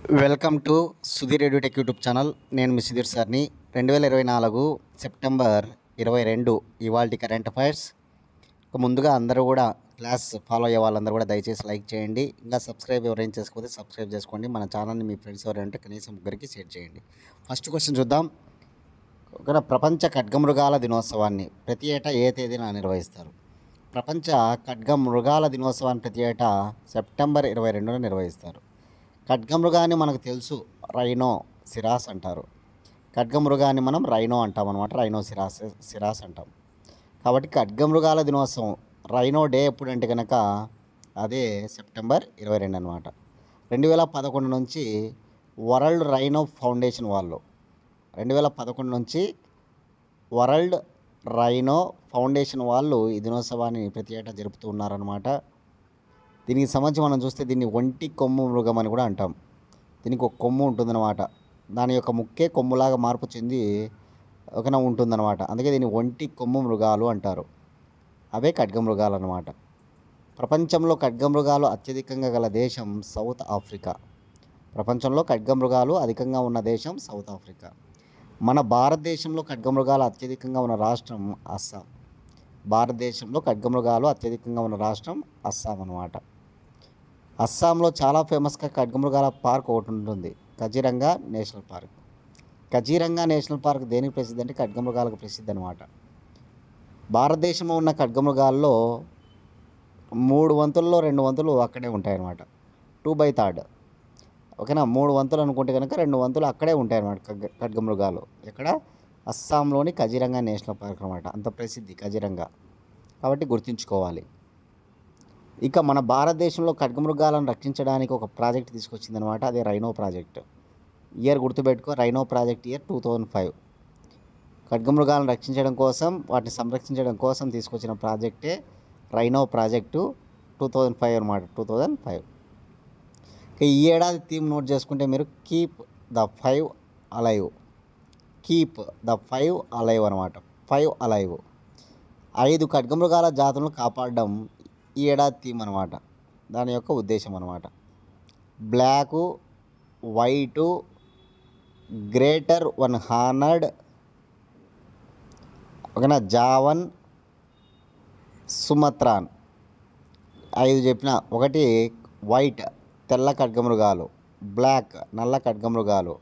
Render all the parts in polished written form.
Welcome to Sudheer edutech YouTube channel. నేను మీ సుధీర్ సార్ని. 2024 September 22 ఇవాల్టి కరెంట్ అఫైర్స్. ముందుగా అందరూ కూడా క్లాస్ ఫాలో అయ్యే వాళ్ళందరూ కూడా దయచేసి లైక్ చేయండి. ఇంకా సబ్స్క్రైబ్ ఎవరైనా చేసుకోకపోతే సబ్స్క్రైబ్ చేసుకోండి. మన ఛానల్ని మీ ఫ్రెండ్స్ ఎవరైనా కనీసం ముగ్గురికి షేర్ చేయండి. ఫస్ట్ క్వశ్చన్ చూద్దాం. ప్రపంచ ఖడ్గమృగాల దినోత్సవాన్ని ప్రతి ఏటా ఏ తేదీన నిర్వహిస్తారు? ప్రపంచ ఖడ్గమృగాల దినోత్సవాన్ని ప్రతి ఏటా సెప్టెంబర్ 22న నిర్వహిస్తారు. ఖడ్గమృగాన్ని మనకు తెలుసు, రైనో సిరాస్ అంటారు. ఖడ్గమృగాన్ని మనం రైనో అంటాం అనమాట. రైనో సిరాస్ అంటాం. కాబట్టి ఖడ్గమృగాల దినోత్సవం రైనో డే ఎప్పుడంటే కనుక అదే సెప్టెంబర్ 22 అనమాట. 2011 నుంచి వరల్డ్ రైనో ఫౌండేషన్ వాళ్ళు 2011 నుంచి వరల్డ్ రైనో ఫౌండేషన్ వాళ్ళు ఈ దినోత్సవాన్ని ప్రతి ఏటా జరుపుతూ ఉన్నారనమాట. దీనికి సంబంధించి మనం చూస్తే దీన్ని ఒంటి కొమ్ము మృగం అని కూడా అంటాం. దీనికి ఒక కొమ్ము ఉంటుందన్నమాట. దాని యొక్క ముక్కే కొమ్ములాగా మార్పు చెంది ఒకన ఉంటుందన్నమాట. అందుకే దీన్ని ఒంటి కొమ్ము మృగాలు అంటారు. అవే ఖడ్గమృగాలు అన్నమాట. ప్రపంచంలో ఖడ్గమృగాలు అత్యధికంగా గల దేశం సౌత్ ఆఫ్రికా. ప్రపంచంలో ఖడ్గమృగాలు అధికంగా ఉన్న దేశం సౌత్ ఆఫ్రికా. మన భారతదేశంలో ఖడ్గమృగాలు అత్యధికంగా ఉన్న రాష్ట్రం అస్సాం. భారతదేశంలో ఖడ్గమృగాలు అత్యధికంగా ఉన్న రాష్ట్రం అస్సాం అన్నమాట. అస్సాంలో చాలా ఫేమస్గా ఖడ్గమృగాల పార్క్ ఒకటి ఉంటుంది, Kaziranga national park. Kaziranga national park దేనికి ప్రసిద్ధి అంటే ఖడ్గమృగాలకు ప్రసిద్ధి అనమాట. భారతదేశంలో ఉన్న ఖడ్గమృగాల్లో 3 వంతుల్లో 2 వంతులు అక్కడే ఉంటాయన్నమాట. 2/3 ఓకేనా. 3 వంతులు అనుకుంటే కనుక 2 వంతులు అక్కడే ఉంటాయన్నమాట ఖడ్గమృగాలు. ఎక్కడ? అస్సాంలోని కజీరంగా నేషనల్ పార్క్ అనమాట. అంత ప్రసిద్ధి కజీరంగా, కాబట్టి గుర్తుంచుకోవాలి. ఇక మన భారతదేశంలో ఖడ్గమృగాలను రక్షించడానికి ఒక ప్రాజెక్ట్ తీసుకొచ్చిందనమాట. అదే రైనో ప్రాజెక్ట్. ఇయర్ గుర్తుపెట్టుకో, రైనో ప్రాజెక్ట్ ఇయర్ 2005. ఖడ్గమృగాలను రక్షించడం కోసం, వాటిని సంరక్షించడం కోసం తీసుకొచ్చిన ప్రాజెక్టే రైనో ప్రాజెక్టు 2005 అనమాట. 2005. ఇక ఈ ఏడాది థీమ్ నోట్ చేసుకుంటే మీరు keep the 5 alive. Keep the 5 alive అనమాట. 5 అలైవ్. 5 ఖడ్గమృగాల జాతులను కాపాడడం ఈ ఏడాది థీమ్ అనమాట. దాని యొక్క ఉద్దేశం అనమాట. బ్లాకు, వైటు, గ్రేటర్ 100 ఓకేనా, జావన్, సుమత్రాన్. 5 చెప్పిన. ఒకటి వైట్ తెల్ల ఖడ్గమృగాలు, బ్లాక్ నల్ల ఖడ్గమృగాలు,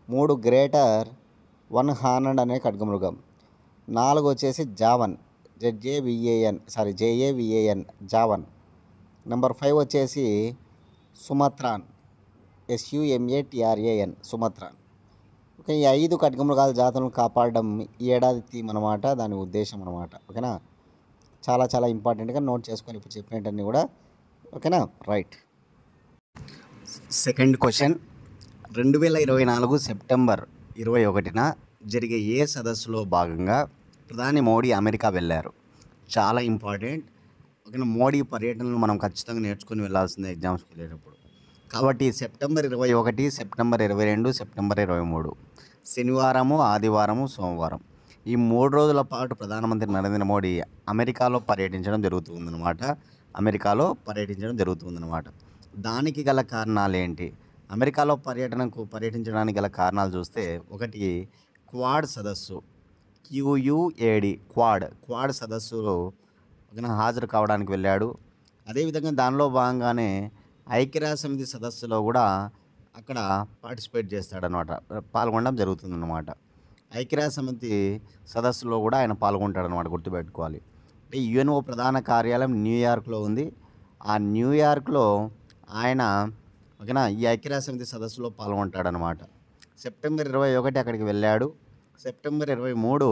3 గ్రేటర్ 100 అనే ఖడ్గమృగం, 4 వచ్చేసి జావన్, JAVAN జావన్. నెంబర్ 5 వచ్చేసి సుమత్రాన్, SUMATRAN సుమత్రాన్. ఓకే, ఈ 5 ఖడ్గమృగాల జాతులను కాపాడడం ఈ ఏడాది థీమ్ అనమాట. దాని ఉద్దేశం అనమాట. ఓకేనా. చాలా చాలా ఇంపార్టెంట్గా నోట్ చేసుకొని ఇప్పుడు చెప్పినట్టన్నీ కూడా. ఓకేనా, రైట్. Second question. 2024 సెప్టెంబర్ 21న జరిగే ఏ సదస్సులో భాగంగా ప్రధాని మోడీ అమెరికా వెళ్ళారు? చాలా ఇంపార్టెంట్. ఓకేనా. మోడీ పర్యటనలు మనం ఖచ్చితంగా నేర్చుకుని వెళ్ళాల్సిందే ఎగ్జామ్స్కి వెళ్ళేటప్పుడు. కాబట్టి సెప్టెంబర్ 21, సెప్టెంబర్ 22, సెప్టెంబర్ 23 శనివారము, ఆదివారము, సోమవారం ఈ 3 రోజుల పాటు ప్రధానమంత్రి నరేంద్ర మోడీ అమెరికాలో పర్యటించడం జరుగుతుందన్నమాట. దానికి గల కారణాలు ఏంటి? అమెరికాలో పర్యటించడానికి గల కారణాలు చూస్తే, ఒకటి క్వాడ్ సదస్సు, QUAD క్వాడ్ సదస్సులో హాజరు కావడానికి వెళ్ళాడు. అదేవిధంగా దానిలో భాగంగానే ఐక్యరాజ్యసమితి సదస్సులో కూడా అక్కడ పార్టిసిపేట్ చేస్తాడనమాట, పాల్గొనడం జరుగుతుందన్నమాట. ఐక్యరాజ్యసమితి సదస్సులో కూడా ఆయన పాల్గొంటాడనమాట, గుర్తుపెట్టుకోవాలి. అంటే UNO ప్రధాన కార్యాలయం న్యూయార్క్లో ఉంది. ఆ న్యూయార్క్లో ఆయన ఓకేనా ఈ ఐక్యరాజ్యసమితి సదస్సులో పాల్గొంటాడనమాట. సెప్టెంబర్ 21 అక్కడికి వెళ్ళాడు. సెప్టెంబర్ 23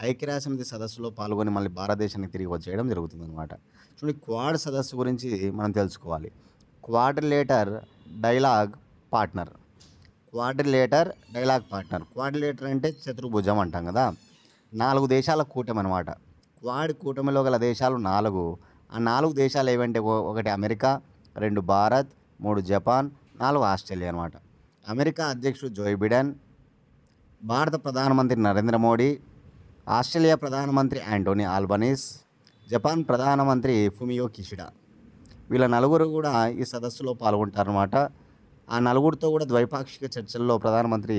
ఐక్యరాజ్యసమితి సదస్సులో పాల్గొని మళ్ళీ భారతదేశానికి తిరిగి వచ్చేయడం జరుగుతుందన్నమాట. చూడండి, క్వాడ్ సదస్సు గురించి మనం తెలుసుకోవాలి. Quadrilateral dialogue partner. క్వాడ్రిలేటర్ అంటే చతుర్భుజం అంటాం కదా. 4 దేశాల కూటమి అనమాట. క్వాడ్ కూటమిలో గల దేశాలు 4. ఆ 4 దేశాలు ఏవంటే, ఒకటి అమెరికా, 2 భారత్, 3 జపాన్, 4 ఆస్ట్రేలియా అనమాట. అమెరికా అధ్యక్షుడు జో బిడెన్, భారత ప్రధానమంత్రి నరేంద్ర మోడీ, ఆస్ట్రేలియా ప్రధానమంత్రి యాంటోనీ ఆల్బనీస్, జపాన్ ప్రధానమంత్రి ఫుమియో కిషిడా. వీళ్ళ నలుగురు కూడా ఈ సదస్సులో పాల్గొంటారన్నమాట. ఆ నలుగురితో కూడా ద్వైపాక్షిక చర్చల్లో ప్రధానమంత్రి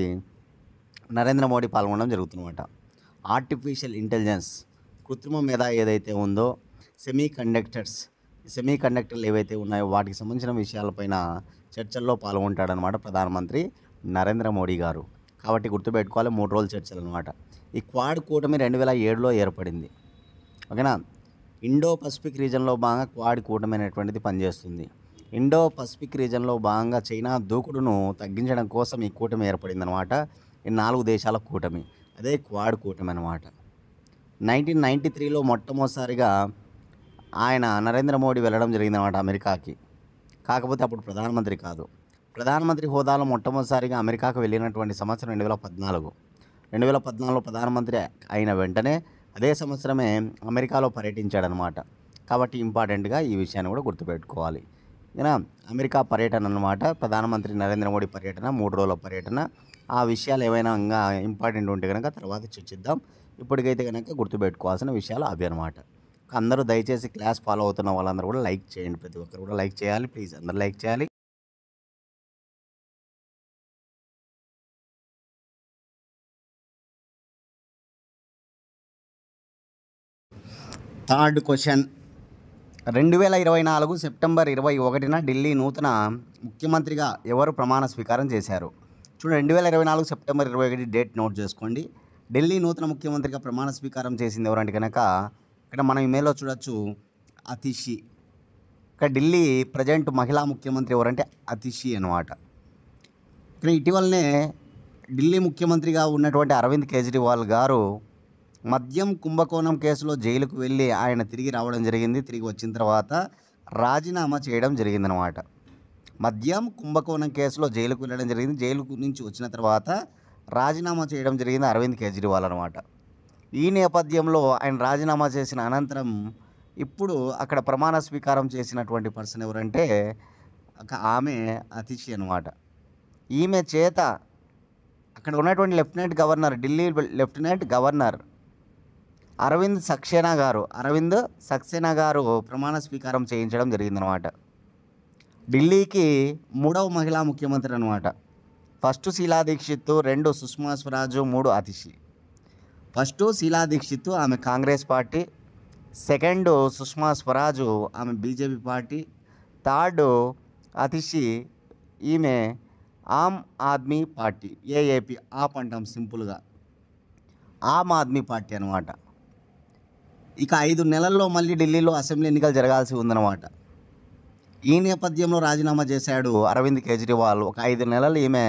నరేంద్ర మోడీ పాల్గొనడం జరుగుతుందన్నమాట. ఆర్టిఫిషియల్ ఇంటెలిజెన్స్, కృత్రిమ మేధ ఏదైతే ఉందో, సెమీ కండక్టర్లు ఏవైతే ఉన్నాయో వాటికి సంబంధించిన విషయాలపైన చర్చల్లో పాల్గొంటాడనమాట ప్రధానమంత్రి నరేంద్ర మోడీ గారు. కాబట్టి గుర్తుపెట్టుకోవాలి, 3 రోజుల చర్చలు అనమాట. ఈ క్వాడ్ కూటమి 2007లో ఏర్పడింది. ఓకేనా. ఇండో పసిఫిక్ రీజన్లో భాగంగా క్వాడ్ కూటమి అనేటువంటిది పనిచేస్తుంది. ఇండో పసిఫిక్ రీజన్లో భాగంగా చైనా దూకుడును తగ్గించడం కోసం ఈ కూటమి ఏర్పడిందనమాట. ఈ 4 దేశాల కూటమి, అదే క్వాడ్ కూటమి అనమాట. 1993లో మొట్టమొదటిసారిగా ఆయన నరేంద్ర మోడీ వెళ్ళడం జరిగిందనమాట అమెరికాకి. కాకపోతే అప్పుడు ప్రధానమంత్రి కాదు. ప్రధానమంత్రి హోదాలో మొట్టమొదటిసారిగా అమెరికాకు వెళ్ళినటువంటి సంవత్సరం 2014. 2014లో ప్రధానమంత్రి అయిన వెంటనే అదే సంవత్సరమే అమెరికాలో పర్యటించాడనమాట. కాబట్టి ఇంపార్టెంట్గా ఈ విషయాన్ని కూడా గుర్తుపెట్టుకోవాలి. ఏనా, అమెరికా పర్యటన అన్నమాట. ప్రధానమంత్రి నరేంద్ర మోడీ పర్యటన, 3 రోజుల పర్యటన. ఆ విషయాలు ఏవైనా ఇంకా ఇంపార్టెంట్ ఉంటే కనుక తర్వాత చర్చిద్దాం. ఇప్పటికైతే కనుక గుర్తుపెట్టుకోవాల్సిన విషయాలు అవి అనమాట. అందరూ దయచేసి క్లాస్ ఫాలో అవుతున్న వాళ్ళందరూ కూడా లైక్ చేయండి. ప్రతి ఒక్కరు కూడా లైక్ చేయాలి. ప్లీజ్ అందరూ లైక్ చేయాలి. థర్డ్ క్వశ్చన్, 2024 సెప్టెంబర్ 21న ఢిల్లీ నూతన ముఖ్యమంత్రిగా ఎవరు ప్రమాణ స్వీకారం చేశారు? చూడండి, 2024 సెప్టెంబర్ 21 డేట్ నోట్ చేసుకోండి. ఢిల్లీ నూతన ముఖ్యమంత్రిగా ప్రమాణ స్వీకారం చేసింది ఎవరంటే కనుక ఇక్కడ మనం ఇమేజ్లో చూడొచ్చు, అతిషి. ఇక్కడ ఢిల్లీ ప్రజెంట్ మహిళా ముఖ్యమంత్రి ఎవరంటే అతిషి అనమాట. ఇక్కడ ఇటీవలనే ఢిల్లీ ముఖ్యమంత్రిగా ఉన్నటువంటి అరవింద్ కేజ్రీవాల్ గారు మద్యం కుంభకోణం కేసులో జైలుకు వెళ్ళి ఆయన తిరిగి రావడం జరిగింది. తిరిగి వచ్చిన తర్వాత రాజీనామా చేయడం జరిగిందనమాట. మద్యం కుంభకోణం కేసులో జైలుకు వెళ్ళడం జరిగింది. జైలు నుంచి వచ్చిన తర్వాత రాజీనామా చేయడం జరిగింది అరవింద్ కేజ్రీవాల్ అనమాట. ఈ నేపథ్యంలో ఆయన రాజీనామా చేసిన అనంతరం ఇప్పుడు అక్కడ ప్రమాణ స్వీకారం చేసినటువంటి పర్సన్ ఎవరంటే ఆమె అతిషి అనమాట. ఈమె చేత అక్కడ ఉన్నటువంటి ఢిల్లీ లెఫ్టినెంట్ గవర్నర్ అరవింద్ సక్సేనా గారు ప్రమాణ స్వీకారం చేయించడం జరిగిందనమాట. ఢిల్లీకి 3వ మహిళా ముఖ్యమంత్రి అనమాట. ఫస్ట్ శీలా దీక్షిత్, 2 సుష్మా స్వరాజు, 3 అతిషి. ఫస్ట్ శీలా దీక్షిత్, ఆమె కాంగ్రెస్ పార్టీ. సెకండ్ సుష్మా స్వరాజు, ఆమె బీజేపీ పార్టీ. థర్డ్ అతిషి, ఈమె ఆమ్ ఆద్మీ పార్టీ, ఏఏపీ, ఆప్ అంటాం సింపుల్గా, ఆమ్ ఆద్మీ పార్టీ అనమాట. ఇక 5 నెలల్లో మళ్ళీ ఢిల్లీలో అసెంబ్లీ ఎన్నికలు జరగాల్సి ఉందన్నమాట. ఈ నేపథ్యంలో రాజీనామా చేశాడు అరవింద్ కేజ్రీవాల్. ఒక 5 నెలలు ఈమె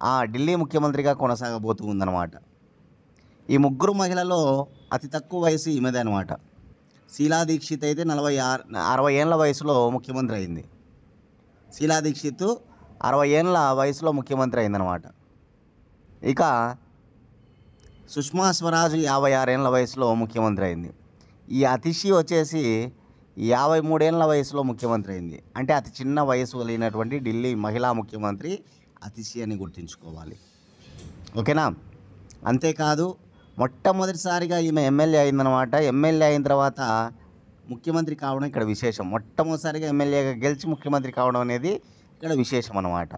ఆ ఢిల్లీ ముఖ్యమంత్రిగా కొనసాగబోతూ ఉందన్నమాట. ఈ 3 మహిళలో అతి తక్కువ వయసు ఈమెదే అనమాట. శీలా దీక్షిత్ అయితే 60 ఏళ్ళ వయసులో ముఖ్యమంత్రి అయింది. శీలా దీక్షిత్ 60 ఏళ్ళ వయసులో ముఖ్యమంత్రి అయిందనమాట. ఇక సుష్మా స్వరాజ్ 56 ఏళ్ళ వయసులో ముఖ్యమంత్రి అయింది. ఈ అతిషి వచ్చేసి 53 ఏళ్ళ వయసులో ముఖ్యమంత్రి అయింది. అంటే అతి చిన్న వయసు కలిగినటువంటి ఢిల్లీ మహిళా ముఖ్యమంత్రి అతిషి అని గుర్తుంచుకోవాలి. ఓకేనా. అంతేకాదు, మొట్టమొదటిసారిగా ఈమె ఎమ్మెల్యే అయిందనమాట. ఎమ్మెల్యే అయిన తర్వాత ముఖ్యమంత్రి కావడం ఇక్కడ విశేషం. మొట్టమొదటిసారిగా ఎమ్మెల్యేగా గెలిచి ముఖ్యమంత్రి కావడం అనేది ఇక్కడ విశేషం అన్నమాట.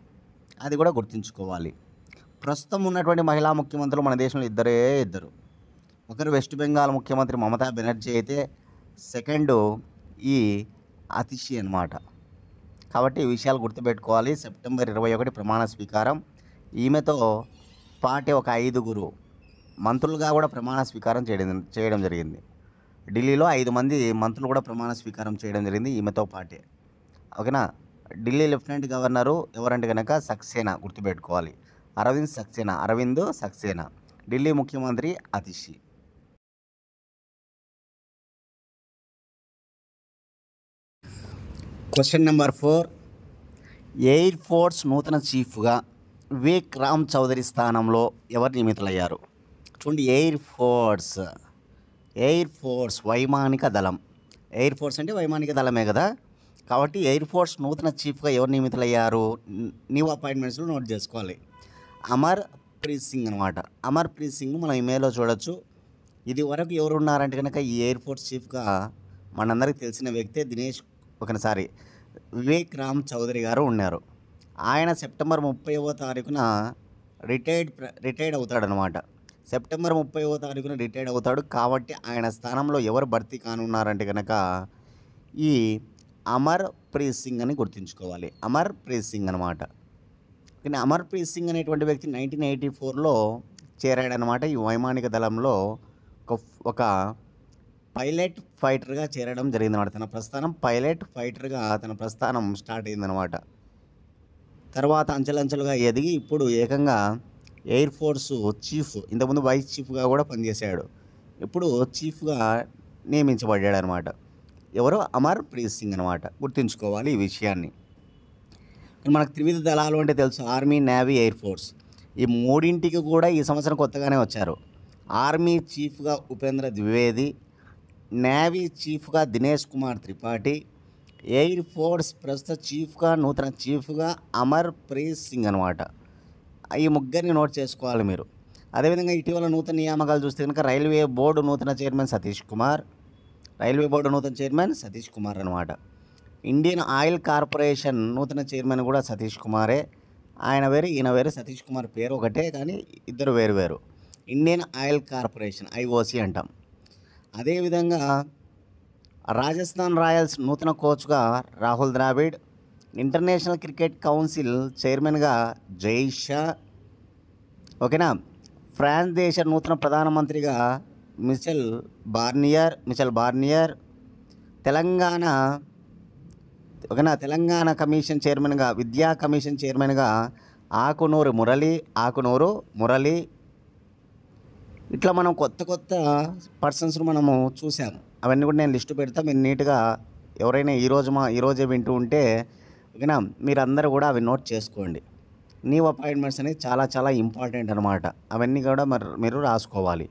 అది కూడా గుర్తుంచుకోవాలి. ప్రస్తుతం ఉన్నటువంటి మహిళా ముఖ్యమంత్రులు మన దేశంలో ఇద్దరు. ఒకరు వెస్ట్ బెంగాల్ ముఖ్యమంత్రి మమతా బెనర్జీ అయితే సెకండ్ ఈ అతిషి అనమాట. కాబట్టి ఈ విషయాలు గుర్తుపెట్టుకోవాలి. సెప్టెంబర్ 21 ప్రమాణ స్వీకారం. ఈమెతో పాటే ఒక 5 మంత్రులుగా కూడా ప్రమాణ స్వీకారం చేయడం జరిగింది. ఢిల్లీలో 5 మంది మంత్రులు కూడా ప్రమాణ స్వీకారం చేయడం జరిగింది ఈమెతో పాటే. ఓకేనా. ఢిల్లీ లెఫ్టినెంట్ గవర్నరు ఎవరంటే కనుక సక్సేనా, గుర్తుపెట్టుకోవాలి. అరవింద్ సక్సేనా. ఢిల్లీ ముఖ్యమంత్రి Atishi. Question number 4, air force నూతన చీఫ్గా వివేక్ రామ్ చౌదరి స్థానంలో ఎవరు నియమితులయ్యారు? చూడండి, ఎయిర్ ఫోర్స్ వైమానిక దళం. ఎయిర్ ఫోర్స్ అంటే వైమానిక దళమే కదా. కాబట్టి ఎయిర్ ఫోర్స్ నూతన చీఫ్గా ఎవరు నియమితులయ్యారు? న్యూ అపాయింట్మెంట్స్లో నోట్ చేసుకోవాలి. అమర్ ప్రీత్ సింగ్ అనమాట. అమర్ ప్రీత్ సింగ్ మనం ఇమెయిల్లో చూడొచ్చు. ఇది వరకు ఎవరు ఉన్నారంటే కనుక ఈ ఎయిర్ ఫోర్స్ చీఫ్గా మనందరికీ తెలిసిన వ్యక్తే వివేక్ రామ్ చౌదరి గారు ఉన్నారు. ఆయన సెప్టెంబర్ 30వ తారీఖున రిటైర్డ్ అవుతాడనమాట. సెప్టెంబర్ 30వ తారీఖున రిటైర్డ్ అవుతాడు. కాబట్టి ఆయన స్థానంలో ఎవరు భర్తీ కానున్నారంటే కనుక ఈ అమర్ ప్రీత్ సింగ్ అని గుర్తుంచుకోవాలి. అమర్ ప్రీత్ సింగ్ అనమాట. కానీ అమర్ ప్రీత్ సింగ్ అనేటువంటి వ్యక్తి 1984లో చేరాడనమాట. ఈ వైమానిక దళంలో ఒక పైలట్ ఫైటర్గా చేరడం జరిగిందనమాట. తన ప్రస్థానం పైలట్ ఫైటర్గా తన ప్రస్థానం స్టార్ట్ అయిందనమాట. తర్వాత అంచెలంచెలుగా ఎదిగి ఇప్పుడు ఏకంగా ఎయిర్ ఫోర్స్ చీఫ్, ఇంతకుముందు వైస్ చీఫ్గా కూడా పనిచేశాడు. ఇప్పుడు చీఫ్గా నియమించబడ్డాడు అనమాట. ఎవరో అమర్ ప్రీత్ సింగ్ అనమాట. గుర్తుంచుకోవాలి ఈ విషయాన్ని. మనకు త్రివిధ దళాలు అంటే తెలుసు, ఆర్మీ, నేవీ, ఎయిర్ ఫోర్స్. ఈ మూడింటికి కూడా ఈ సంవత్సరం కొత్తగానే వచ్చారు. ఆర్మీ చీఫ్గా ఉపేంద్ర ద్వివేది, నేవీ చీఫ్గా దినేష్ కుమార్ త్రిపాఠి, ఎయిర్ ఫోర్స్ ప్రస్తుత నూతన చీఫ్గా అమర్ ప్రీత్ సింగ్ అనమాట. ఈ ముగ్గురిని నోట్ చేసుకోవాలి మీరు. అదేవిధంగా ఇటీవల నూతన నియామకాలు చూస్తే కనుక రైల్వే బోర్డు నూతన చైర్మన్ సతీష్ కుమార్ అనమాట. ఇండియన్ ఆయిల్ కార్పొరేషన్ నూతన చైర్మన్ కూడా సతీష్ కుమారే. ఆయన వేరు, ఈయన వేరు. సతీష్ కుమార్ పేరు ఒకటే కానీ ఇద్దరు వేరు. ఇండియన్ ఆయిల్ కార్పొరేషన్, ఐఓసి అంటాం. అదేవిధంగా రాజస్థాన్ రాయల్స్ నూతన కోచ్గా Rahul Dravid, international cricket council చైర్మన్గా జై షా, ఓకేనా. ఫ్రాన్స్ దేశ నూతన ప్రధానమంత్రిగా మిచెల్ బార్నియర్, తెలంగాణ కమిషన్ చైర్మన్గా, విద్యా కమిషన్ చైర్మన్గా ఆకునూరు మురళి. ఇట్లా మనం కొత్త పర్సన్స్ను మనము చూసాం. అవన్నీ కూడా నేను లిస్టు పెడతా. మీరు నీట్గా ఎవరైనా ఈరోజే వింటూ ఉంటే ఓకేనా, మీరందరూ కూడా అవి నోట్ చేసుకోండి. న్యూ అపాయింట్మెంట్స్ అనేది చాలా ఇంపార్టెంట్ అనమాట. అవన్నీ కూడా మీరు రాసుకోవాలి,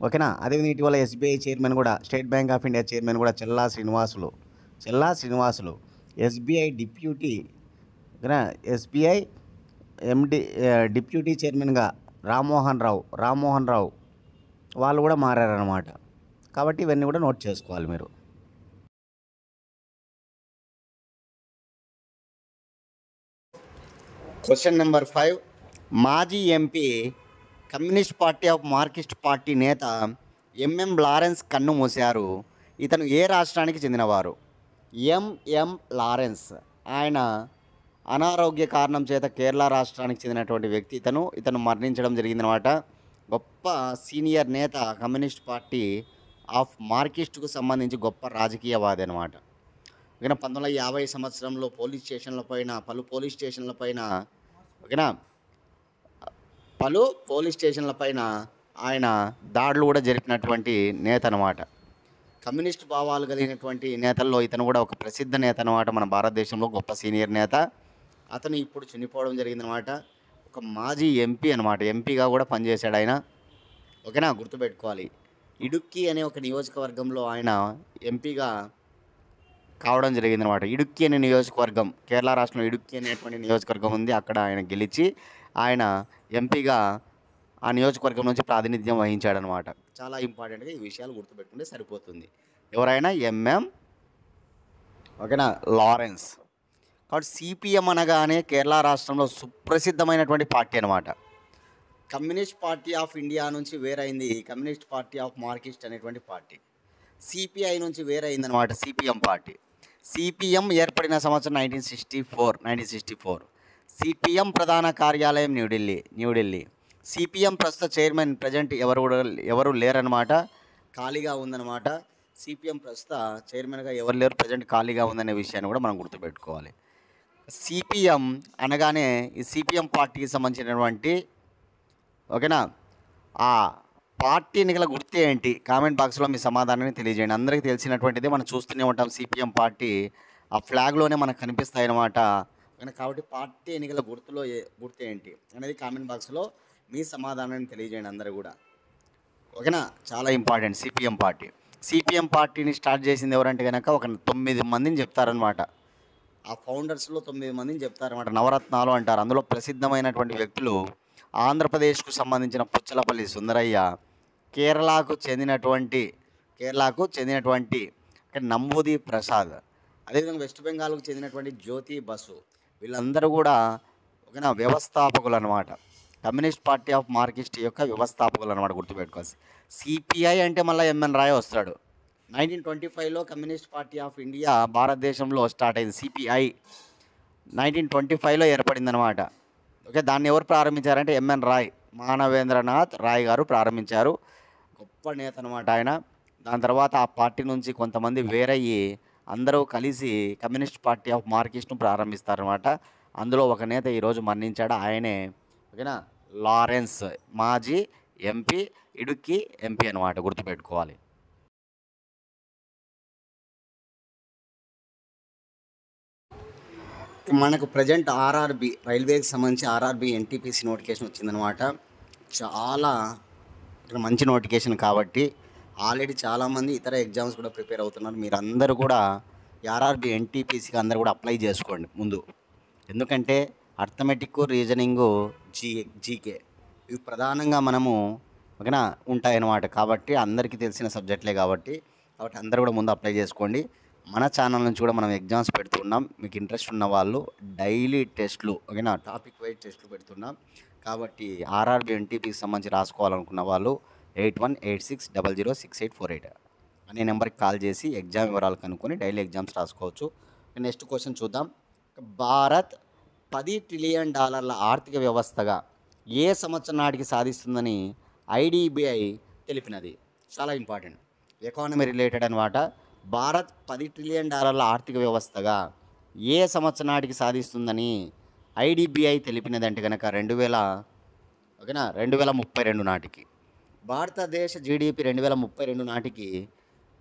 ఓకేనా. అదేవిధంగా ఇటీవల ఎస్బీఐ చైర్మన్ కూడా, state bank of India chairman కూడా చెల్లా శ్రీనివాసులు, ఎస్బీఐ డిప్యూటీ, ఓకేనా, ఎస్బీఐ ఎండి డిప్యూటీ చైర్మన్గా రామ్మోహన్ రావు వాళ్ళు కూడా మారారనమాట. కాబట్టి ఇవన్నీ కూడా నోట్ చేసుకోవాలి మీరు. Question number 5. మాజీ MP, communist party of Marxist party నేత ఎంఎం లారెన్స్ కన్ను మూశారు. ఇతను ఏ రాష్ట్రానికి చెందినవారు? MM Lawrence. ఆయన అనారోగ్య కారణం చేత కేరళ రాష్ట్రానికి చెందినటువంటి వ్యక్తి. ఇతను మరణించడం జరిగిందనమాట. గొప్ప సీనియర్ నేత, కమ్యూనిస్ట్ పార్టీ ఆఫ్ మార్క్సిస్ట్కు సంబంధించి గొప్ప రాజకీయవాది అనమాట. ఓకేనా. 1950 సంవత్సరంలో పలు పోలీస్ స్టేషన్ల పైన ఆయన దాడులు కూడా జరిపినటువంటి నేత అనమాట. కమ్యూనిస్ట్ భావాలు కలిగినటువంటి నేతల్లో ఇతను కూడా ఒక ప్రసిద్ధ నేత అనమాట. మన భారతదేశంలో గొప్ప సీనియర్ నేత. అతను ఇప్పుడు చనిపోవడం జరిగిందనమాట. ఒక మాజీ ఎంపీ అనమాట. ఎంపీగా కూడా పనిచేశాడు ఆయన, ఓకేనా. గుర్తుపెట్టుకోవాలి. ఇడుక్కి అనే ఒక నియోజకవర్గంలో ఆయన ఎంపీగా కావడం జరిగిందనమాట. ఇడుక్కి అనే నియోజకవర్గం, కేరళ రాష్ట్రంలో ఇడుక్కి అనేటువంటి నియోజకవర్గం ఉంది. అక్కడ ఆయన గెలిచి ఆయన ఎంపీగా ఆ నియోజకవర్గం నుంచి ప్రాతినిధ్యం వహించాడనమాట. చాలా ఇంపార్టెంట్గా ఈ విషయాలు గుర్తుపెట్టుకుంటే సరిపోతుంది. ఎవరైనా ఎంఎం, ఓకేనా, లారెన్స్. కాబట్టి సిపిఎం అనగానే కేరళ రాష్ట్రంలో సుప్రసిద్ధమైనటువంటి పార్టీ అనమాట. కమ్యూనిస్ట్ పార్టీ ఆఫ్ ఇండియా నుంచి వేరైంది కమ్యూనిస్ట్ పార్టీ ఆఫ్ మార్క్సిస్ట్ అనేటువంటి పార్టీ. సిపిఐ నుంచి వేరైందనమాట సిపిఎం పార్టీ. సిపిఎం ఏర్పడిన సంవత్సరం 1964. సిపిఎం ప్రధాన కార్యాలయం న్యూఢిల్లీ. సిపిఎం ప్రస్తుత చైర్మన్ ప్రజెంట్ ఎవరు లేరనమాట, ఖాళీగా ఉందన్నమాట. సిపిఎం ప్రస్తుత చైర్మన్గా ఎవరు లేరు, ప్రజెంట్ ఖాళీగా ఉందనే విషయాన్ని కూడా మనం గుర్తుపెట్టుకోవాలి. సిపిఎం అనగానే ఈ సిపిఎం పార్టీకి సంబంధించినటువంటి, ఓకేనా, ఆ పార్టీ ఎన్నికల గుర్తు ఏంటి? కామెంట్ బాక్స్లో మీ సమాధానాన్ని తెలియజేయండి. అందరికీ తెలిసినటువంటిది, మనం చూస్తూనే ఉంటాం. సిపిఎం పార్టీ ఆ ఫ్లాగ్లోనే మనకు కనిపిస్తాయి అన్నమాట. కాబట్టి పార్టీ ఎన్నికల గుర్తు ఏంటి అనేది కామెంట్ బాక్స్లో మీ సమాధానాన్ని తెలియజేయండి అందరూ కూడా, ఓకేనా. చాలా ఇంపార్టెంట్ సిపిఎం పార్టీని స్టార్ట్ చేసింది ఎవరంటే కనుక ఒక 9 మందిని చెప్తారనమాట. ఆ ఫౌండర్స్లో 9 మందిని చెప్తారనమాట. నవరత్నాలు అంటారు. అందులో ప్రసిద్ధమైనటువంటి వ్యక్తులు ఆంధ్రప్రదేశ్కు సంబంధించిన పుచ్చలపల్లి సుందరయ్య, కేరళకు చెందినటువంటి నంబూది ప్రసాద్, అదేవిధంగా వెస్ట్ బెంగాల్కు చెందినటువంటి జ్యోతి బసు, వీళ్ళందరూ కూడా ఓకేనా వ్యవస్థాపకులు అనమాట. కమ్యూనిస్ట్ పార్టీ ఆఫ్ మార్క్సిస్ట్ యొక్క వ్యవస్థాపకులు అనమాట, గుర్తుపెట్టుకోవాలి. సిపిఐ అంటే మళ్ళీ ఎంఎన్ రాయ్ వస్తాడు. 1925లో కమ్యూనిస్ట్ పార్టీ ఆఫ్ ఇండియా భారతదేశంలో స్టార్ట్ అయింది. సిపిఐ 1925లో ఏర్పడింది అనమాట. ఓకే, దాన్ని ఎవరు ప్రారంభించారంటే ఎంఎన్ రాయ్, మానవేంద్రనాథ్ రాయ్ గారు ప్రారంభించారు. గొప్ప నేత అనమాట ఆయన. దాని తర్వాత ఆ పార్టీ నుంచి కొంతమంది వేరయ్యి అందరూ కలిసి కమ్యూనిస్ట్ పార్టీ ఆఫ్ మార్క్సిస్ట్ను ప్రారంభిస్తారనమాట. అందులో ఒక నేత ఈరోజు మరణించాడు, ఆయనే ఓకేనా లారెన్స్, మాజీ ఎంపీ, ఇడుక్కి ఎంపీ అనమాట, గుర్తుపెట్టుకోవాలి. మనకు ప్రజెంట్ ఆర్ఆర్బి రైల్వేకి సంబంధించి ఆర్ఆర్బి ఎన్టీపీసీ నోటిఫికేషన్ వచ్చిందనమాట. చాలా మంచి నోటిఫికేషన్ కాబట్టి ఆల్రెడీ చాలామంది ఇతర ఎగ్జామ్స్ కూడా ప్రిపేర్ అవుతున్నారు. మీరందరూ కూడా ఆర్ఆర్బి ఎన్టీపీసీకి అందరూ కూడా అప్లై చేసుకోండి ముందు. ఎందుకంటే అర్థమెటిక్, రీజనింగు, జీకే ఇవి ప్రధానంగా మనము ఓకేనా ఉంటాయన్నమాట. కాబట్టి అందరికీ తెలిసిన సబ్జెక్టులే కాబట్టి అందరూ కూడా ముందు అప్లై చేసుకోండి. మన ఛానల్ నుంచి కూడా మనం ఎగ్జామ్స్ పెడుతున్నాం. మీకు ఇంట్రెస్ట్ ఉన్న వాళ్ళు డైలీ టెస్ట్లు ఓకేనా టాపిక్ వైజ్ టెస్ట్లు పెడుతున్నాం. కాబట్టి ఆర్ఆర్బి ఎన్టీపీకి సంబంధించి రాసుకోవాలనుకున్న వాళ్ళు 8186006848 అనే నెంబర్కి కాల్ చేసి ఎగ్జామ్ వివరాలు కనుక్కొని డైలీ ఎగ్జామ్స్ రాసుకోవచ్చు. నెక్స్ట్ క్వశ్చన్ చూద్దాం. భారత్ $10 ట్రిలియన్ ఆర్థిక వ్యవస్థగా ఏ సంవత్సరం నాటికి సాధిస్తుందని ఐడిబిఐ తెలిపినది? చాలా ఇంపార్టెంట్, ఎకానమీ రిలేటెడ్ అనమాట. భారత్ $10 ట్రిలియన్ ఆర్థిక వ్యవస్థగా ఏ సంవత్సరం నాటికి సాధిస్తుందని ఐడిబిఐ తెలిపినది అంటే కనుక 2032 నాటికి. భారతదేశ జీడిపి 2032 నాటికి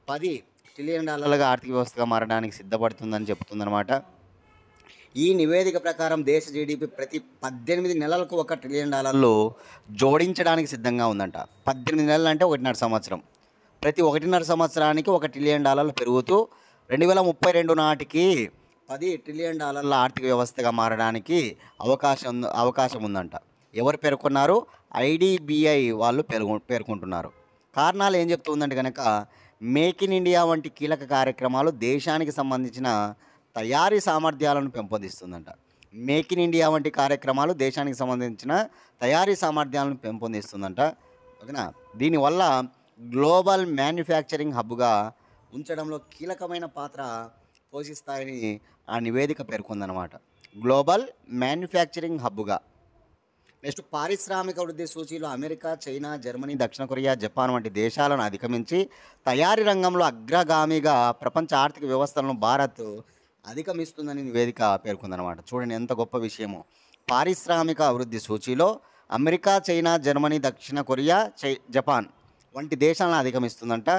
$10 ట్రిలియన్ ఆర్థిక వ్యవస్థగా మారడానికి సిద్ధపడుతుందని చెప్తుందన్నమాట. ఈ నివేదిక ప్రకారం దేశ జీడిపి ప్రతి 18 నెలలకు $1 ట్రిలియన్ జోడించడానికి సిద్ధంగా ఉందంట. 18 నెలలు అంటే 1.5 సంవత్సరం. ప్రతి 1.5 సంవత్సరానికి $1 ట్రిలియన్ పెరుగుతూ 2032 నాటికి $10 ట్రిలియన్ ఆర్థిక వ్యవస్థగా మారడానికి అవకాశం ఉందంట. ఎవరు పేర్కొన్నారు? ఐడిబిఐ వాళ్ళు పేర్కొంటున్నారు. కారణాలు ఏం చెప్తుందంటే కనుక మేక్ ఇన్ ఇండియా వంటి కీలక కార్యక్రమాలు దేశానికి సంబంధించిన తయారీ సామర్థ్యాలను పెంపొందిస్తుందంట. మేక్ ఇన్ ఇండియా వంటి కార్యక్రమాలు దేశానికి సంబంధించిన తయారీ సామర్థ్యాలను పెంపొందిస్తుందంట. ఓకేనా, దీనివల్ల గ్లోబల్ మ్యానుఫ్యాక్చరింగ్ హబ్గా ఉంచడంలో కీలకమైన పాత్ర పోషిస్తాయని ఆ నివేదిక పేర్కొందనమాట. గ్లోబల్ మ్యానుఫ్యాక్చరింగ్ హబ్గా. నెక్స్ట్, పారిశ్రామిక వృద్ధి సూచీలో అమెరికా, చైనా, జర్మనీ, దక్షిణ కొరియా, జపాన్ వంటి దేశాలను అధిగమించి తయారీ రంగంలో అగ్రగామిగా ప్రపంచ ఆర్థిక వ్యవస్థలను భారత్ అధిగమిస్తుందని నివేదిక పేర్కొందనమాట. చూడండి ఎంత గొప్ప విషయమో. పారిశ్రామిక అభివృద్ధి సూచీలో అమెరికా, చైనా, జర్మనీ, దక్షిణ కొరియా, జపాన్ వంటి దేశాలను అధిగమిస్తుందంట.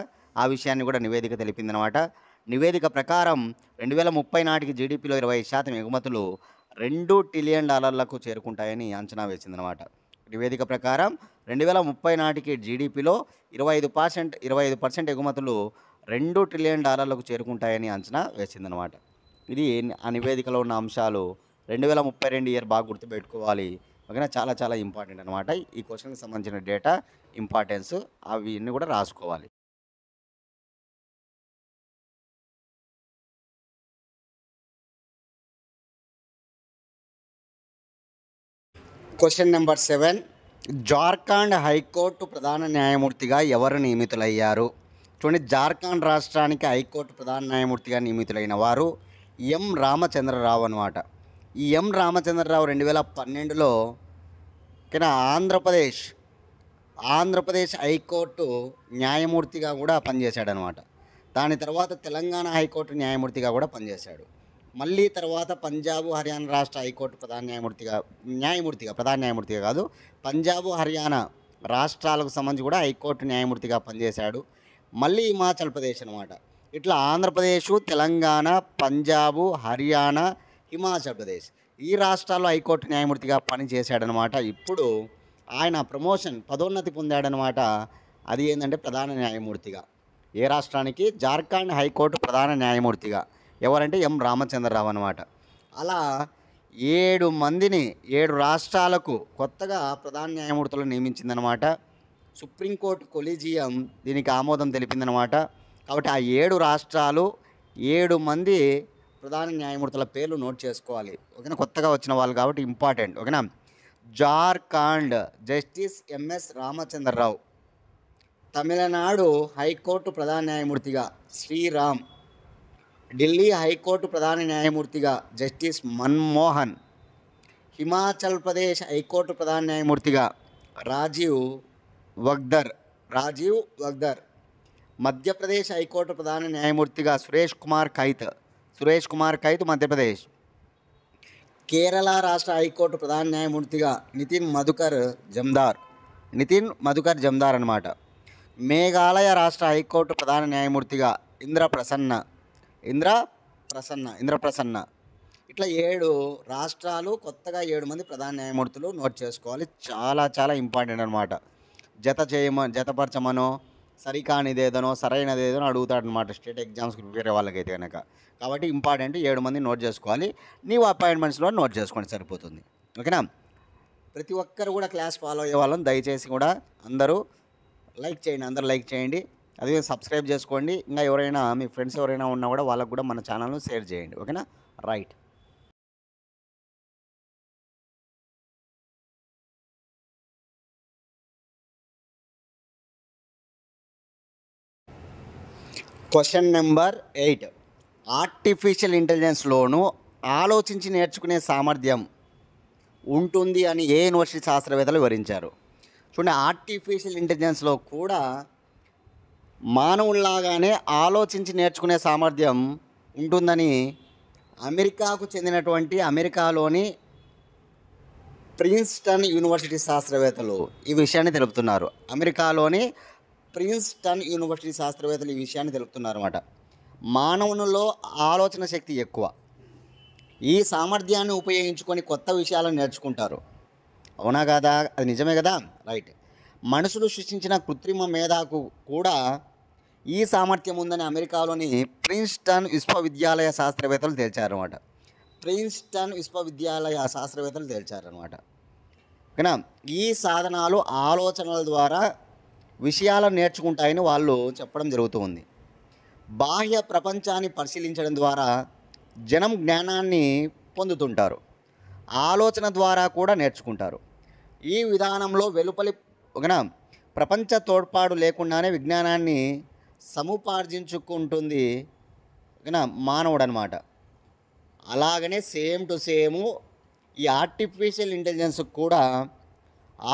ఆ విషయాన్ని కూడా నివేదిక తెలిపిందనమాట. నివేదిక ప్రకారం 2030 నాటికి జీడిపిలో 20% ఎగుమతులు $2 ట్రిలియన్ చేరుకుంటాయని అంచనా వేసిందనమాట. నివేదిక ప్రకారం 2030 నాటికి జీడిపిలో 25% ఎగుమతులు $2 ట్రిలియన్ చేరుకుంటాయని అంచనా వేసిందనమాట. ఇది ఆ నివేదికలో ఉన్న అంశాలు. 2032 ఇయర్ బాగా గుర్తుపెట్టుకోవాలి. ఓకేనా, చాలా చాలా ఇంపార్టెంట్ అనమాట. ఈ క్వశ్చన్కి సంబంధించిన డేటా ఇంపార్టెన్స్ అవి అన్నీ కూడా రాసుకోవాలి. Question number 7. జార్ఖండ్ హైకోర్టు ప్రధాన న్యాయమూర్తిగా ఎవరు నియమితులయ్యారు? చూడండి, జార్ఖండ్ రాష్ట్రానికి హైకోర్టు ప్రధాన న్యాయమూర్తిగా నియమితులైన వారు ఎం రామచంద్రరావు అనమాట. ఈ ఎం రామచంద్రరావు 2012లో ఆంధ్రప్రదేశ్ హైకోర్టు న్యాయమూర్తిగా కూడా పనిచేశాడనమాట. దాని తర్వాత తెలంగాణ హైకోర్టు న్యాయమూర్తిగా కూడా పనిచేశాడు. మళ్ళీ తర్వాత పంజాబ్, హర్యానా రాష్ట్ర హైకోర్టు ప్రధాన న్యాయమూర్తిగా కాదు, పంజాబ్, హర్యానా రాష్ట్రాలకు సంబంధించి కూడా హైకోర్టు న్యాయమూర్తిగా పనిచేశాడు. మళ్ళీ హిమాచల్ ప్రదేశ్ అనమాట. ఇట్లా ఆంధ్రప్రదేశ్, తెలంగాణ, పంజాబ్, హర్యానా, హిమాచల్ ప్రదేశ్ ఈ రాష్ట్రాల్లో హైకోర్టు న్యాయమూర్తిగా పనిచేశాడనమాట. ఇప్పుడు ఆయన పదోన్నతి పొందాడనమాట. అది ఏంటంటే ప్రధాన న్యాయమూర్తిగా. ఏ రాష్ట్రానికి? జార్ఖండ్ హైకోర్టు ప్రధాన న్యాయమూర్తిగా. ఎవరంటే ఎం రామచంద్రరావు అనమాట. అలా 7 రాష్ట్రాలకు కొత్తగా ప్రధాన న్యాయమూర్తులను నియమించిందనమాట. సుప్రీంకోర్టు కొలీజియం దీనికి ఆమోదం తెలిపిందనమాట. కాబట్టి ఆ 7 రాష్ట్రాలు 7 మంది ప్రధాన న్యాయమూర్తుల పేర్లు నోట్ చేసుకోవాలి. ఓకేనా, కొత్తగా వచ్చిన వాళ్ళు కాబట్టి ఇంపార్టెంట్. ఓకేనా, Jharkhand justice M S Ramachandra Rao. Tamil Nadu high court ప్రధాన న్యాయమూర్తిగా శ్రీరామ్. ఢిల్లీ హైకోర్టు ప్రధాన న్యాయమూర్తిగా జస్టిస్ మన్మోహన్. హిమాచల్ ప్రదేశ్ హైకోర్టు ప్రధాన న్యాయమూర్తిగా రాజీవ్ వగ్దర్. మధ్యప్రదేశ్ హైకోర్టు ప్రధాన న్యాయమూర్తిగా సురేష్ కుమార్ కైత్ మధ్యప్రదేశ్. కేరళ రాష్ట్ర హైకోర్టు ప్రధాన న్యాయమూర్తిగా నితిన్ మధుకర్ జమ్దార్ అన్నమాట. మేఘాలయ రాష్ట్ర హైకోర్టు ప్రధాన న్యాయమూర్తిగా ఇంద్రప్రసన్న. ఇట్లా 7 రాష్ట్రాలు, కొత్తగా 7 మంది ప్రధాన న్యాయమూర్తులు నోట్ చేసుకోవాలి. చాలా చాలా ఇంపార్టెంట్ అనమాట. జతపరచమనో సరికానిదేదనో సరైనదేదనో అడుగుతాడనమాట స్టేట్ ఎగ్జామ్స్కి ప్రిపేర్ అయ్యే వాళ్ళకైతే కనుక. కాబట్టి ఇంపార్టెంట్, 7 మంది నోట్ చేసుకోవాలి. నీవు అపాయింట్మెంట్స్లో నోట్ చేసుకోండి, సరిపోతుంది. ఓకేనా, ప్రతి ఒక్కరు కూడా క్లాస్ ఫాలో అయ్యే వాళ్ళని దయచేసి కూడా అందరూ లైక్ చేయండి. అదే సబ్స్క్రైబ్ చేసుకోండి. ఇంకా ఎవరైనా మీ ఫ్రెండ్స్ ఎవరైనా ఉన్నా కూడా వాళ్ళకు కూడా మన ఛానల్ను షేర్ చేయండి. ఓకేనా, రైట్. Question number 8. ఆర్టిఫిషియల్ ఇంటెలిజెన్స్లోను ఆలోచించి నేర్చుకునే సామర్థ్యం ఉంటుంది అని ఏ యూనివర్సిటీ శాస్త్రవేత్తలు వివరించారు? చూడండి, ఆర్టిఫిషియల్ ఇంటెలిజెన్స్లో కూడా మానవుల్లాగానే ఆలోచించి నేర్చుకునే సామర్థ్యం ఉంటుందని అమెరికాలోని ప్రిన్స్టన్ యూనివర్సిటీ శాస్త్రవేత్తలు ఈ విషయాన్ని తెలుపుతున్నారు. అమెరికాలోని ప్రిన్స్టన్ యూనివర్సిటీ శాస్త్రవేత్తలు ఈ విషయాన్ని తెలుపుతున్నారు అన్నమాట. మానవునిలో ఆలోచన శక్తి ఎక్కువ. ఈ సామర్థ్యాన్ని ఉపయోగించుకొని కొత్త విషయాలను నేర్చుకుంటారు. అవునా కాదా? అది నిజమే కదా, రైట్. మనుషులు సృష్టించిన కృత్రిమ మేధాకు కూడా ఈ సామర్థ్యం ఉందని అమెరికాలోని ప్రిన్స్టన్ విశ్వవిద్యాలయ శాస్త్రవేత్తలు తేల్చారనమాట. ఓకేనా, ఈ సాధనాలు ఆలోచనల ద్వారా విషయాలను నేర్చుకుంటాయని వాళ్ళు చెప్పడం జరుగుతూ ఉంది. బాహ్య ప్రపంచాన్ని పరిశీలించడం ద్వారా జనం జ్ఞానాన్ని పొందుతుంటారు. ఆలోచన ద్వారా కూడా నేర్చుకుంటారు. ఈ విధానంలో ఓకేనా, ప్రపంచ తోడ్పాటు లేకుండానే విజ్ఞానాన్ని సముపార్జించుకుంటుంది ఓకేనా మానవుడు అనమాట. అలాగనే సేమ్ టు సేము ఈ ఆర్టిఫిషియల్ ఇంటెలిజెన్స్ కూడా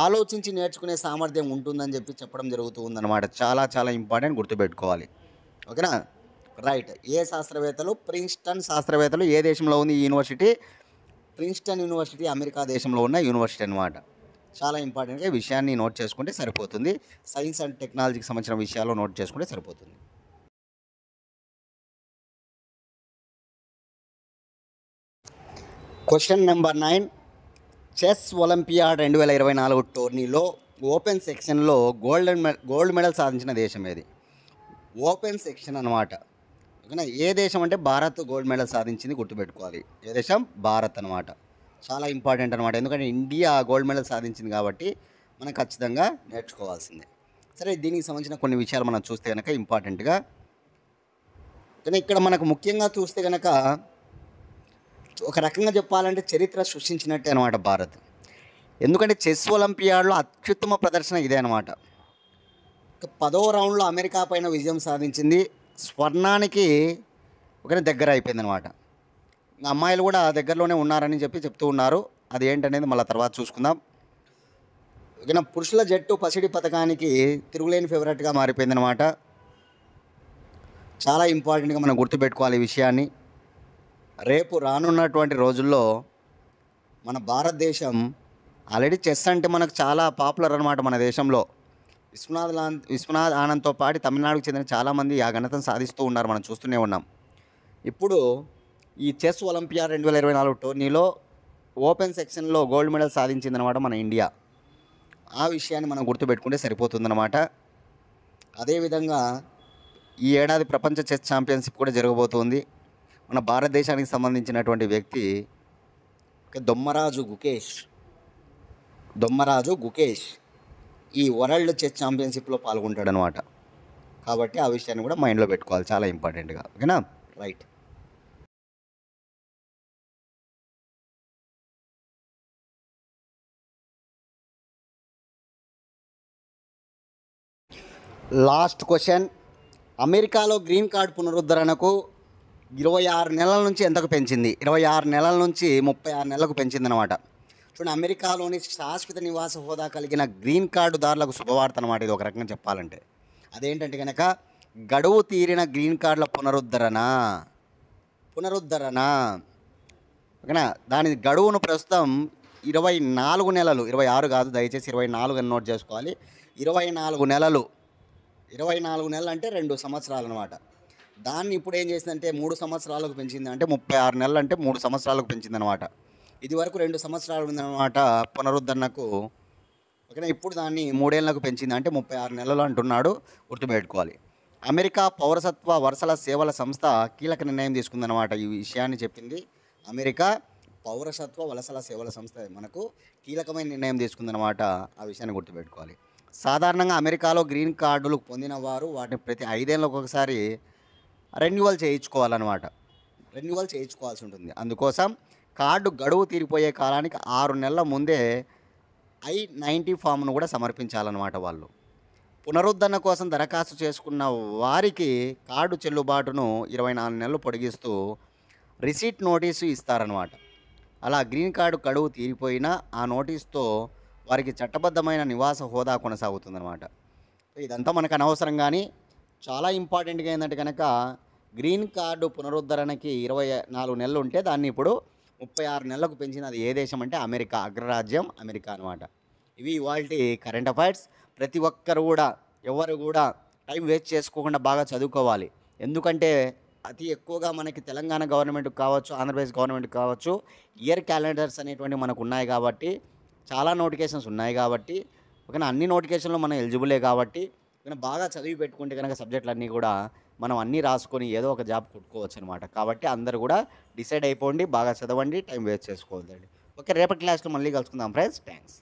ఆలోచించి నేర్చుకునే సామర్థ్యం ఉంటుందని చెప్పడం జరుగుతూ ఉందన్నమాట. చాలా చాలా ఇంపార్టెంట్, గుర్తుపెట్టుకోవాలి. ఓకేనా, రైట్. ఏ శాస్త్రవేత్తలు? ప్రిన్స్టన్ శాస్త్రవేత్తలు. ఏ దేశంలో ఉంది ఈ యూనివర్సిటీ? ప్రిన్స్టన్ యూనివర్సిటీ అమెరికా దేశంలో ఉన్న యూనివర్సిటీ అనమాట. చాలా ఇంపార్టెంట్గా ఈ విషయాన్ని నోట్ చేసుకుంటే సరిపోతుంది. సైన్స్ అండ్ టెక్నాలజీకి సంబంధించిన విషయాల్లో నోట్ చేసుకుంటే సరిపోతుంది. Question number 9. చెస్ ఒలింపియాడ్ 2024 టోర్నీలో ఓపెన్ సెక్షన్లో గోల్డ్ మెడల్ సాధించిన దేశం ఏది? ఓపెన్ సెక్షన్ అనమాట. ఓకేనా, ఏ దేశం అంటే భారత్ గోల్డ్ మెడల్ సాధించింది, గుర్తుపెట్టుకోవాలి. ఏ దేశం? భారత్ అనమాట. చాలా ఇంపార్టెంట్ అనమాట. ఎందుకంటే ఇండియా గోల్డ్ మెడల్ సాధించింది కాబట్టి మనం ఖచ్చితంగా నేర్చుకోవాల్సిందే. సరే, దీనికి సంబంధించిన కొన్ని విషయాలు మనం చూస్తే కనుక ఇంపార్టెంట్గా, కానీ ఇక్కడ మనకు ముఖ్యంగా చూస్తే కనుక ఒక రకంగా చెప్పాలంటే చరిత్ర సృష్టించినట్టే అనమాట భారత్. ఎందుకంటే చెస్ ఒలింపియాడ్లో అత్యుత్తమ ప్రదర్శన ఇదే అనమాట. 10వ రౌండ్లో అమెరికా పైన విజయం సాధించింది. స్వర్ణానికి ఒకనే దగ్గర అయిపోయింది అనమాట. అమ్మాయిలు కూడా దగ్గరలోనే ఉన్నారని చెప్తూ ఉన్నారు. అది ఏంటనేది మళ్ళీ తర్వాత చూసుకుందాం. ఓకేనా, పురుషుల జట్టు పసిడి పథకానికి తిరుగులేని ఫేవరెట్గా మారిపోయింది అనమాట. చాలా ఇంపార్టెంట్గా మనం గుర్తుపెట్టుకోవాలి ఈ విషయాన్ని. రేపు రానున్నటువంటి రోజుల్లో మన భారతదేశం ఆల్రెడీ చెస్ అంటే మనకు చాలా పాపులర్ అనమాట మన దేశంలో. విశ్వనాథ్ ఆనంద్తో పాటు తమిళనాడుకు చెందిన చాలామంది ఆ ఘనతను సాధిస్తూ ఉన్నారు, మనం చూస్తూనే ఉన్నాం. ఇప్పుడు ఈ చెస్ ఒలింపియాడ్ 2024 టోర్నీలో ఓపెన్ సెక్షన్లో గోల్డ్ మెడల్ సాధించిందనమాట మన ఇండియా. ఆ విషయాన్ని మనం గుర్తుపెట్టుకుంటే సరిపోతుందన్నమాట. అదేవిధంగా ఈ ఏడాది ప్రపంచ చెస్ ఛాంపియన్షిప్ కూడా జరగబోతుంది. మన భారతదేశానికి సంబంధించినటువంటి వ్యక్తి దొమ్మరాజు గుకేష్ ఈ వరల్డ్ చెస్ ఛాంపియన్షిప్లో పాల్గొంటాడనమాట. కాబట్టి ఆ విషయాన్ని కూడా మైండ్లో పెట్టుకోవాలి చాలా ఇంపార్టెంట్గా. ఓకేనా, రైట్. లాస్ట్ క్వశ్చన్, అమెరికాలో గ్రీన్ కార్డ్ పునరుద్ధరణకు 26 నెలల నుంచి ఎంతకు పెంచింది? 26 నెలల నుంచి 36 నెలలకు పెంచిందనమాట. చూడండి, అమెరికాలోని శాశ్వత నివాస హోదా కలిగిన గ్రీన్ కార్డుదారులకు శుభవార్త అనమాట. ఇది ఒక రకంగా చెప్పాలంటే అదేంటంటే కనుక గడువు తీరిన గ్రీన్ కార్డుల పునరుద్ధరణ ఓకేనా. దాని గడువును ప్రస్తుతం 24 నెలలు, 26 కాదు దయచేసి, 24 అని నోట్ చేసుకోవాలి. 24 నెలలు, 24 నెలలు అంటే 2 సంవత్సరాలు అనమాట. దాన్ని ఇప్పుడు ఏం చేసిందంటే 3 సంవత్సరాలకు పెంచింది. అంటే 36 నెలలు అంటే 3 సంవత్సరాలకు పెంచిందనమాట. ఇది వరకు 2 సంవత్సరాలు ఉందన్నమాట పునరుద్ధరణకు. ఓకేనా, ఇప్పుడు దాన్ని 3 ఏళ్ళకు పెంచింది. అంటే 36 నెలలు అంటున్నాడు, గుర్తుపెట్టుకోవాలి. అమెరికా పౌరసత్వ వలసల సేవల సంస్థ కీలక నిర్ణయం తీసుకుందన్నమాట. ఈ విషయాన్ని చెప్పింది అమెరికా పౌరసత్వ వలసల సేవల సంస్థ మనకు కీలకమైన నిర్ణయం తీసుకుందన్నమాట. ఆ విషయాన్ని గుర్తుపెట్టుకోవాలి. సాధారణంగా అమెరికాలో గ్రీన్ కార్డులు పొందిన వారు వాటిని ప్రతి 5 ఏళ్ళకు ఒకసారి రెన్యువల్ చేయించుకోవాల్సి ఉంటుంది. అందుకోసం కార్డు గడువు తీరిపోయే కాలానికి 6 నెలల ముందే I-90 ఫామ్ను కూడా సమర్పించాలన్నమాట. వాళ్ళు పునరుద్ధరణ కోసం దరఖాస్తు చేసుకున్న వారికి కార్డు చెల్లుబాటును 24 నెలలు పొడిగిస్తూ రిసీట్ నోటీసు ఇస్తారనమాట. అలా గ్రీన్ కార్డు గడువు తీరిపోయినా ఆ నోటీస్తో వారికి చట్టబద్ధమైన నివాస హోదా కొనసాగుతుందన్నమాట. ఇదంతా మనకు అనవసరం, కానీ చాలా ఇంపార్టెంట్గా ఏంటంటే కనుక గ్రీన్ కార్డు పునరుద్ధరణకి 24 నెలలు ఉంటే దాన్ని ఇప్పుడు 36 నెలలకు పెంచింది. అది ఏ దేశం అంటే అమెరికా, అగ్రరాజ్యం అమెరికా అనమాట. ఇవి ఇవాల్టి కరెంట్ అఫైర్స్. ప్రతి ఒక్కరు కూడా, ఎవరు కూడా టైం వేస్ట్ చేసుకోకుండా బాగా చదువుకోవాలి. ఎందుకంటే అతి ఎక్కువగా మనకి తెలంగాణ గవర్నమెంట్కి కావచ్చు, ఆంధ్రప్రదేశ్ గవర్నమెంట్కి కావచ్చు, ఇయర్ క్యాలెండర్స్ అనేటువంటివి మనకు ఉన్నాయి కాబట్టి, చాలా నోటిఫికేషన్స్ ఉన్నాయి కాబట్టి, ఓకేనా, అన్ని నోటిఫికేషన్లు మనం ఎలిజిబులే కాబట్టి బాగా చదివి పెట్టుకుంటే కనుక సబ్జెక్టులన్నీ కూడా మనం అన్నీ రాసుకొని ఏదో ఒక జాబ్ కొట్టుకోవచ్చు అనమాట. కాబట్టి అందరూ కూడా డిసైడ్ అయిపోండి, బాగా చదవండి, టైం వేస్ట్ చేసుకోవద్దండి. ఓకే, రేపటి క్లాస్లో మళ్ళీ కలుసుకుందాం ఫ్రెండ్స్. థ్యాంక్స్.